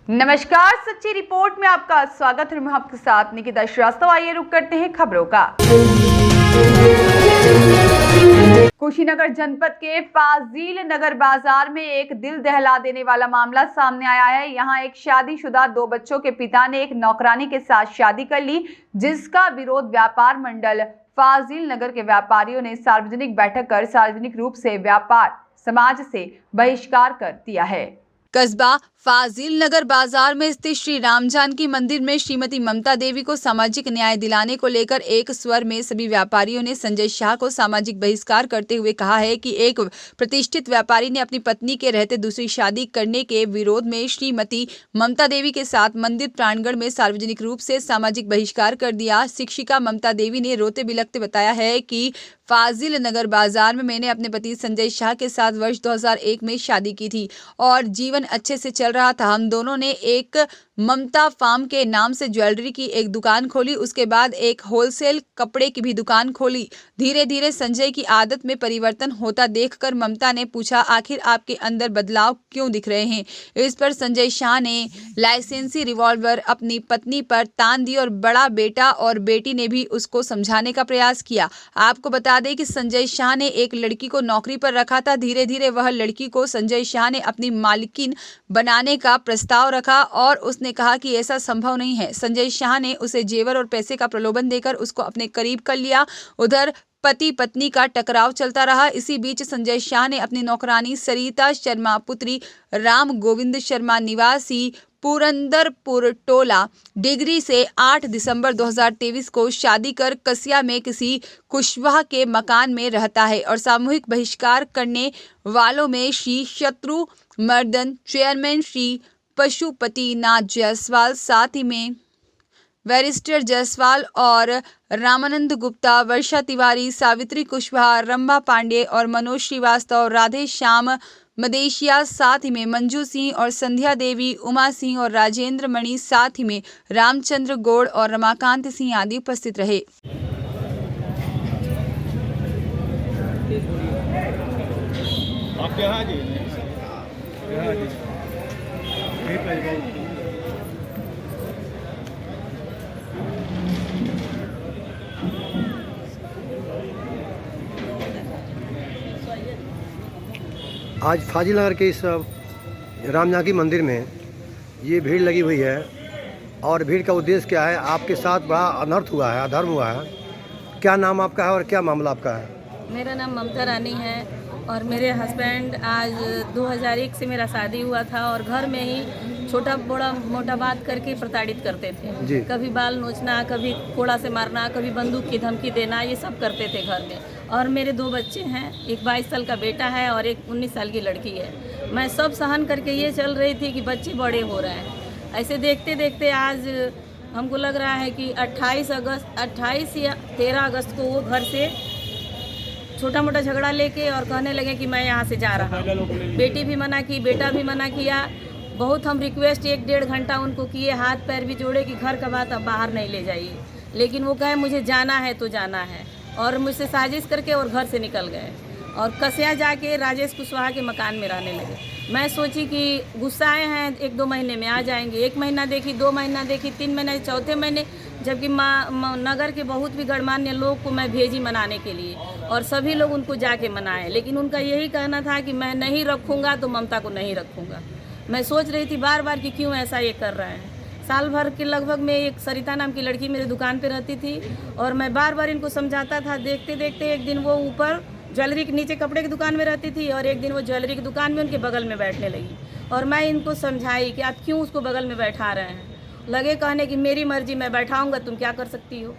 नमस्कार, सच्ची रिपोर्ट में आपका स्वागत है। मैं आपके साथ निकिता श्रीवास्तव। आइए रुक करते हैं खबरों का। कुशीनगर जनपद के फाजिल नगर बाजार में एक दिल दहला देने वाला मामला सामने आया है। यहां एक शादीशुदा 2 बच्चों के पिता ने एक नौकरानी के साथ शादी कर ली, जिसका विरोध व्यापार मंडल फाजिल नगर के व्यापारियों ने सार्वजनिक बैठक कर सार्वजनिक रूप से व्यापार समाज से बहिष्कार कर दिया है। कस्बा फाजिल नगर बाजार में स्थित श्री राम जानकी मंदिर में श्रीमती ममता देवी को सामाजिक न्याय दिलाने को लेकर एक स्वर में सभी व्यापारियों ने संजय शाह को सामाजिक बहिष्कार करते हुए कहा है कि एक प्रतिष्ठित व्यापारी ने अपनी पत्नी के रहते दूसरी शादी करने के विरोध में श्रीमती ममता देवी के साथ मंदिर प्रांगण में सार्वजनिक रूप से सामाजिक बहिष्कार कर दिया। शिक्षिका ममता देवी ने रोते बिलखते बताया है कि फाजिल नगर बाजार में मैंने अपने पति संजय शाह के साथ वर्ष 2001 में शादी की थी और जीवन अच्छे से चल रहा था। हम दोनों ने एक ममता फार्म के नाम से ज्वेलरी की एक दुकान खोली, उसके बाद एक होलसेल कपड़े की भी दुकान खोली। धीरे धीरे संजय की आदत में परिवर्तन होता देखकर ममता ने पूछा, आखिर आपके अंदर बदलाव क्यों दिख रहे हैं। इस पर संजय शाह ने लाइसेंसी रिवॉल्वर अपनी पत्नी पर तान दी और बड़ा बेटा और बेटी ने भी उसको समझाने का प्रयास किया। आपको बता दें कि संजय शाह ने एक लड़की को नौकरी पर रखा था। धीरे धीरे वह लड़की को संजय शाह ने अपनी मालिकिन बनाने का प्रस्ताव रखा और उसने कहा कि ऐसा संभव नहीं है। संजय शाह ने उसे जेवर और पैसे का प्रलोभन देकर उसको अपने करीब कर लिया। उधर पति पत्नी का टकराव चलता रहा। इसी बीच संजय शाह ने अपनी नौकरानी सरिता शर्मा पुत्री राम गोविंद शर्मा निवासी पुरंदरपुर टोला डिगरी से 8 दिसंबर 2023 को शादी कर कसिया में किसी कुशवाहा के मकान में रहता है और सामूहिक बहिष्कार करने वालों में श्री शत्रु मर्दन, चेयरमैन श्री पशुपति नाथ जायसवाल, साथ ही में बैरिस्टर जायसवाल और रामानंद गुप्ता, वर्षा तिवारी, सावित्री कुशवाहा, रंभा पांडे और मनोज श्रीवास्तव, राधे श्याम मदेशिया, साथ ही में मंजू सिंह और संध्या देवी, उमा सिंह और राजेंद्र मणि, साथ ही में रामचंद्र गौड़ और रमाकांत सिंह आदि उपस्थित रहे। आज फाजिल नगर के इस राम जानकी मंदिर में ये भीड़ लगी हुई है और भीड़ का उद्देश्य क्या है? आपके साथ बड़ा अनर्थ हुआ है, अधर्म हुआ है। क्या नाम आपका है और क्या मामला आपका है? मेरा नाम ममता रानी है और मेरे हस्बैंड आज 2001 से मेरा शादी हुआ था और घर में ही छोटा बड़ा मोटा बात करके प्रताड़ित करते थे। कभी बाल नोचना, कभी कोड़ा से मारना, कभी बंदूक की धमकी देना, ये सब करते थे घर में। और मेरे 2 बच्चे हैं, एक 22 साल का बेटा है और एक 19 साल की लड़की है। मैं सब सहन करके ये चल रही थी कि बच्चे बड़े हो रहे हैं। ऐसे देखते देखते आज हमको लग रहा है कि 28 या 13 अगस्त को वो घर से छोटा मोटा झगड़ा लेके और कहने लगे कि मैं यहाँ से जा रहा हूँ। बेटी भी मना की, बेटा भी मना किया। बहुत हम रिक्वेस्ट 1-1.5 घंटा उनको किए, हाथ पैर भी जोड़े कि घर का बात अब बाहर नहीं ले जाइए, लेकिन वो कहे मुझे जाना है तो जाना है और मुझसे साजिश करके और घर से निकल गए और कसिया जाके राजेश कुशवाहा के मकान में रहने लगे। मैं सोची कि गुस्साए हैं 1-2 महीने में आ जाएंगे। 1 महीना देखी, 2 महीना देखी, 3 महीने, चौथे महीने जबकि नगर के बहुत भी गणमान्य लोग को मैं भेजी मनाने के लिए और सभी लोग उनको जाके मनाए, लेकिन उनका यही कहना था कि मैं नहीं रखूँगा तो ममता को नहीं रखूँगा। मैं सोच रही थी बार बार कि क्यों ऐसा ये कर रहे हैं। साल भर के लगभग में एक सरिता नाम की लड़की मेरे दुकान पे रहती थी और मैं बार बार इनको समझाता था। देखते देखते एक दिन वो ऊपर ज्वेलरी के नीचे कपड़े की दुकान में रहती थी और एक दिन वो ज्वेलरी की दुकान में उनके बगल में बैठने लगी और मैं इनको समझाई कि आप क्यों उसको बगल में बैठा रहे हैं। लगे कहने कि मेरी मर्जी, मैं बैठाऊँगा, तुम क्या कर सकती हो।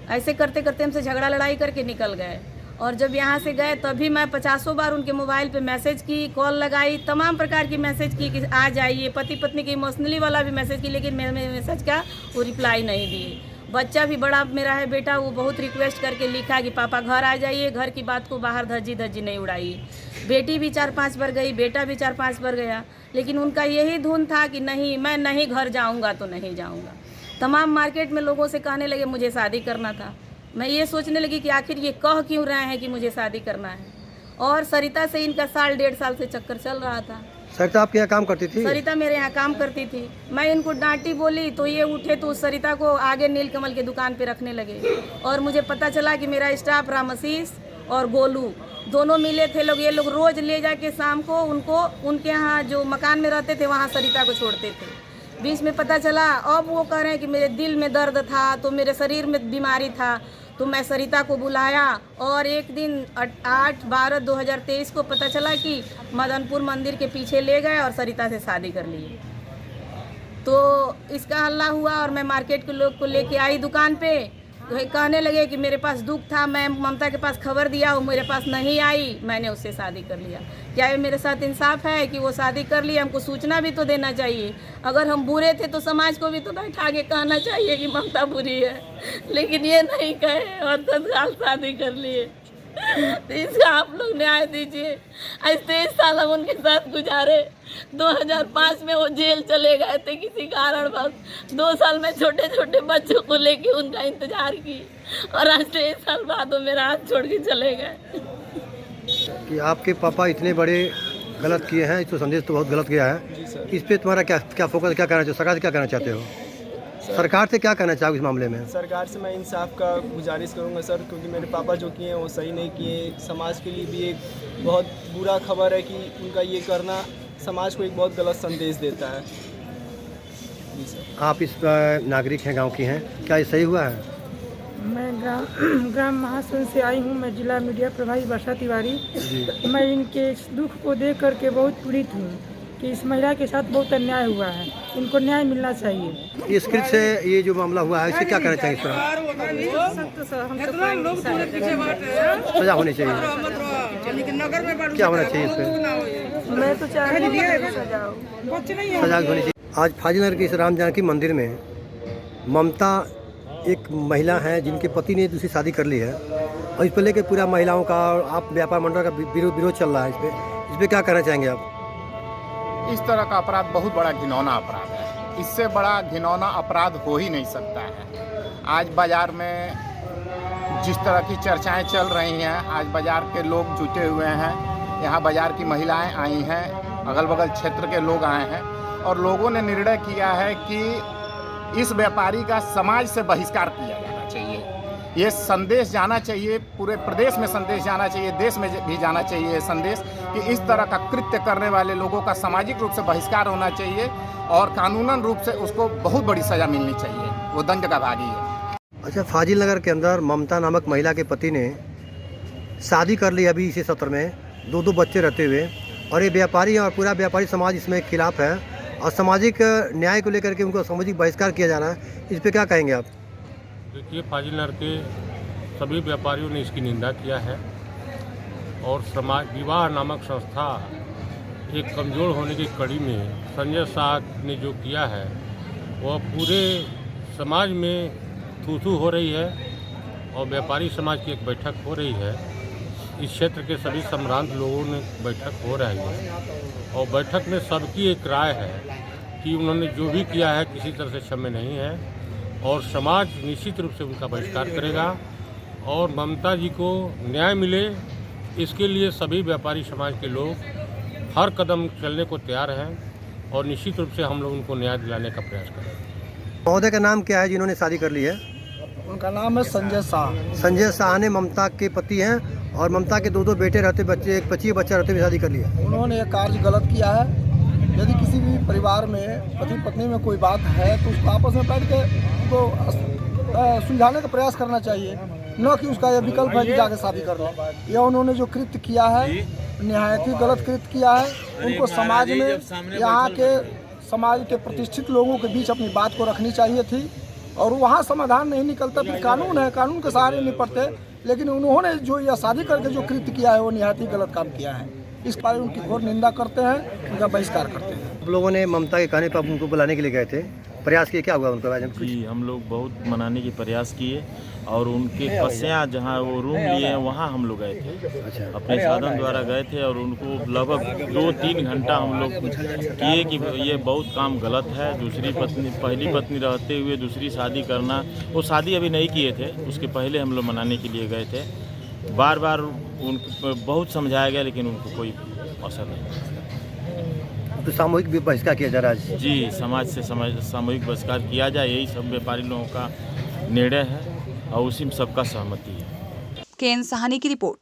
ऐसे करते करते हमसे झगड़ा लड़ाई करके निकल गए और जब यहाँ से गए तभी मैं 50 बार उनके मोबाइल पे मैसेज की, कॉल लगाई, तमाम प्रकार की मैसेज की कि आ जाइए। पति पत्नी की इमोशनली वाला भी मैसेज की, लेकिन मेरे मैसेज का वो रिप्लाई नहीं दिए। बच्चा भी बड़ा मेरा है बेटा, वो बहुत रिक्वेस्ट करके लिखा कि पापा घर आ जाइए, घर की बात को बाहर धज्जी धज्जी नहीं उड़ाइए। बेटी भी 4-5 बार गई, बेटा भी 4-5 बार गया, लेकिन उनका यही धुन था कि नहीं, मैं नहीं घर जाऊँगा तो नहीं जाऊँगा। तमाम मार्केट में लोगों से कहने लगे मुझे शादी करना था। मैं ये सोचने लगी कि आखिर ये कह क्यों रहे हैं कि मुझे शादी करना है। और सरिता से इनका 1.5 साल से चक्कर चल रहा था। सरिता आपके यहाँ काम करती थी? सरिता मेरे यहाँ काम करती थी। मैं इनको डांटी बोली तो ये उठे तो उस सरिता को आगे नीलकमल की दुकान पे रखने लगे। और मुझे पता चला कि मेरा स्टाफ रामसीस और गोलू दोनों मिले थे लोग। ये लोग रोज ले जाके शाम को उनको उनके यहाँ जो मकान में रहते थे वहाँ सरिता को छोड़ते थे। बीच में पता चला, अब वो कह रहे हैं कि मेरे दिल में दर्द था तो मेरे शरीर में बीमारी था, तो मैं सरिता को बुलाया और एक दिन 8/12/2023 को पता चला कि मदनपुर मंदिर के पीछे ले गए और सरिता से शादी कर लिए। तो इसका हल्ला हुआ और मैं मार्केट के लोग को लेके आई दुकान पे। कहने लगे कि मेरे पास दुख था, मैं ममता के पास खबर दिया, वो मेरे पास नहीं आई, मैंने उससे शादी कर लिया। क्या ये मेरे साथ इंसाफ है कि वो शादी कर लिया? हमको सूचना भी तो देना चाहिए। अगर हम बुरे थे तो समाज को भी तो बैठा के कहना चाहिए कि ममता बुरी है, लेकिन ये नहीं कहे और तत्काल शादी कर लिए। तो इसका आप लोग न्याय दीजिए। आज 23 साल हम उनके साथ गुजारे। 2005 में वो जेल चले गए थे किसी कारणवश। 2 साल में छोटे छोटे बच्चों को लेके उनका इंतजार की और आज 23 साल बाद वो मेरा हाथ छोड़ के चले गए। कि आपके पापा इतने बड़े गलत किए हैं, इसको संदेश तो बहुत गलत गया है। इस पे तुम्हारा क्या फोकस, क्या करना चाहिए? सरकार से क्या कहना चाहते हो? सरकार से क्या कहना चाहोगे इस मामले में? सरकार से मैं इंसाफ का गुजारिश करूंगा सर, क्योंकि मेरे पापा जो किए हैं वो सही नहीं किए। समाज के लिए भी एक बहुत बुरा खबर है कि उनका ये करना समाज को एक बहुत गलत संदेश देता है। जी सर। आप इस नागरिक हैं, गांव की हैं, क्या ये सही हुआ है? मैं ग्राम महासन से आई हूँ। मैं जिला मीडिया प्रभारी वर्षा तिवारी। मैं इनके इस दुख को देख करके बहुत पीड़ित हूँ कि इस महिला के साथ बहुत अन्याय हुआ है। इनको न्याय मिलना चाहिए। इस कृत्य से ये जो मामला हुआ है, इसे क्या करना चाहिए? इस पर सजा होनी चाहिए। क्या होना चाहिए इस पर? मैं तो चाहती हूँ सजा होनी चाहिए। आज फाजिलनगर के इस राम जानकी मंदिर में ममता एक महिला है जिनके पति ने दूसरी शादी कर ली है, और इस पर लेकर पूरा महिलाओं का और आप व्यापार मंडल का विरोध चल रहा है। इस पर क्या कहना चाहेंगे आप? इस तरह का अपराध बहुत बड़ा घिनौना अपराध है। इससे बड़ा घिनौना अपराध हो ही नहीं सकता है। आज बाज़ार में जिस तरह की चर्चाएं चल रही हैं, आज बाज़ार के लोग जुटे हुए हैं, यहाँ बाज़ार की महिलाएं आई हैं, अगल बगल क्षेत्र के लोग आए हैं और लोगों ने निर्णय किया है कि इस व्यापारी का समाज से बहिष्कार किया जाना चाहिए। ये संदेश जाना चाहिए, पूरे प्रदेश में संदेश जाना चाहिए, देश में भी जाना चाहिए ये संदेश कि इस तरह का कृत्य करने वाले लोगों का सामाजिक रूप से बहिष्कार होना चाहिए और कानूनन रूप से उसको बहुत बड़ी सज़ा मिलनी चाहिए। वो दंड का भागी है। अच्छा, फाजिलनगर के अंदर ममता नामक महिला के पति ने शादी कर ली अभी इसी सत्र में, 2 बच्चे रहते हुए, और ये व्यापारी और पूरा व्यापारी समाज इसमें खिलाफ है और सामाजिक न्याय को लेकर के उनको सामाजिक बहिष्कार किया जा रहा है। इस पर क्या कहेंगे आप? देखिए, फाजिलनगर के सभी व्यापारियों ने इसकी निंदा किया है और समाज विवाह नामक संस्था एक कमज़ोर होने की कड़ी में संजय शाह ने जो किया है वह पूरे समाज में थू-थू हो रही है और व्यापारी समाज की एक बैठक हो रही है। इस क्षेत्र के सभी सम्भ्रांत लोगों ने बैठक हो रही है और बैठक में सबकी एक राय है कि उन्होंने जो भी किया है किसी तरह से क्षम्य नहीं है और समाज निश्चित रूप से उनका बहिष्कार करेगा और ममता जी को न्याय मिले, इसके लिए सभी व्यापारी समाज के लोग हर कदम चलने को तैयार हैं और निश्चित रूप से हम लोग उनको न्याय दिलाने का प्रयास करेंगे। महोदय का नाम क्या है जिन्होंने शादी कर ली है? उनका नाम है संजय शाह। संजय शाह ने ममता के पति हैं और ममता के 2 बेटे रहते, बच्चे, एक 25 बच्चा रहते हुए शादी कर लिया। उन्होंने ये कार्य गलत किया है। यदि किसी भी परिवार में पति पत्नी में कोई बात है तो उसको आपस में बैठ के उसको सुलझाने का प्रयास करना चाहिए, न कि उसका यह विकल्प है कि जाके शादी कर लो। यह उन्होंने जो कृत्य किया है निहायत ही गलत कृत्य किया है। उनको समाज में, यहाँ के समाज के प्रतिष्ठित लोगों के बीच अपनी बात को रखनी चाहिए थी और वहाँ समाधान नहीं निकलता। फिर कानून है, कानून के सहारे निपटते, लेकिन उन्होंने जो यह शादी करके जो कृत्य किया है वो निहायत ही गलत काम किया है। इस पर उनकी घोर निंदा करते हैं, उनका बहिष्कार करते हैं। आप लोगों ने ममता के कहने पर उनको बुलाने के लिए गए थे, प्रयास किए, क्या हुआ उनके बारे में? जी, हम लोग बहुत मनाने के प्रयास किए और उनके पसियाँ जहाँ वो रूम लिए हैं वहाँ हम लोग गए थे। अच्छा, अपने साधन द्वारा गए थे और उनको लगभग 2-3 घंटा हम लोग किए कि ये बहुत काम गलत है। दूसरी पत्नी, पहली पत्नी रहते हुए दूसरी शादी करना, वो शादी अभी नहीं किए थे, उसके पहले हम लोग मनाने के लिए गए थे। बार बार उनको बहुत समझाया गया लेकिन उनको कोई असर नहीं। तो सामूहिक बहिष्कार किया जा रहा है। जी, समाज से सामूहिक बहिष्कार किया जाए, यही सब व्यापारी लोगों का निर्णय है और उसी में सबका सहमति है। केएन साहनी की रिपोर्ट।